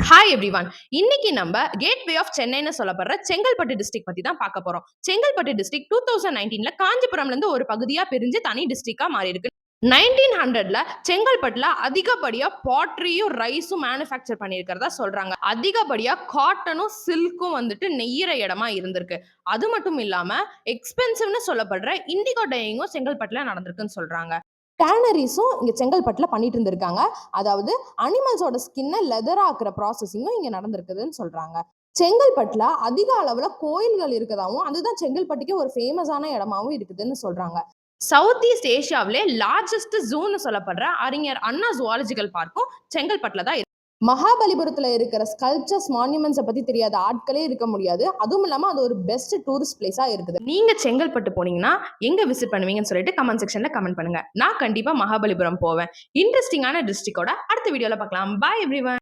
Hi everyone. இன்னைக்கு நம்ம gateway of சென்னைன்னு சொல்லப்படுற செங்கல்பட்டு டிஸ்ட்ரிக்ட் பத்தி தான் பார்க்க போறோம். செங்கல்பட்டு டிஸ்ட்ரிக்ட் 2019ல காஞ்சிபுரம்ல இருந்து ஒரு பகுதியா பிரிஞ்சு தனி டிஸ்ட்ரிக்டா மாறி இருக்கு. 1900ல செங்கல்பட்டுல அதிகப்படியா பாட்ரியும் ரைஸும் மேனுஃபேக்சர் பண்ணியிருக்கிறதா சொல்றாங்க. அதிகப்படியா காட்டனும் சில்க்கும் வந்துட்டு நெய்யிற இடமா இருந்திருக்கு. அது மட்டும் இல்லாம எக்ஸ்பென்சிவ்னு சொல்லப்படுற இண்டிகோ டையிங்கும் செங்கல்பட்டுல நடந்திருக்குன்னு சொல்றாங்க. டேனரிஸும் இங்க செங்கல்பட்டுல பண்ணிட்டு இருந்திருக்காங்க. அதாவது அனிமல்ஸோட ஸ்கின்னை லெதர் ஆக்குற ப்ராசஸிங்கும் இங்க நடந்திருக்குதுன்னு சொல்றாங்க. செங்கல்பட்டுல அதிக அளவுல கோயில்கள் இருக்கதாவும் அதுதான் செங்கல்பட்டுக்கே ஒரு ஃபேமஸான இடமாவும் இருக்குதுன்னு சொல்றாங்க. சவுத் ஈஸ்ட் ஏஷியாவிலே லார்ஜஸ்ட் ஜூன்னு சொல்லப்படுற அறிஞர் அண்ணா ஜுவாலஜிக்கல் பார்க்கும் செங்கல்பட்டுல தான் இருக்கு. மகாபலிபுரத்துல இருக்கிற ஸ்கல்ப்சர்ஸ் மான்யூமெண்ட்ஸை பத்தி தெரியாத ஆட்களே இருக்க முடியாது. அதுவும் இல்லாம அது ஒரு பெஸ்ட் டூரிஸ்ட் பிளேஸா இருக்குது. நீங்க செங்கல்பட்டு போனீங்கன்னா எங்க விசிட் பண்ணுவீங்கன்னு சொல்லிட்டு கமெண்ட் செக்ஷன்ல கமெண்ட் பண்ணுங்க. நான் கண்டிப்பா மகாபலிபுரம் போவேன். இன்ட்ரெஸ்டிங்கான டிஸ்ட்ரிக்டோட அடுத்த வீடியோல பார்க்கலாம். By everyone.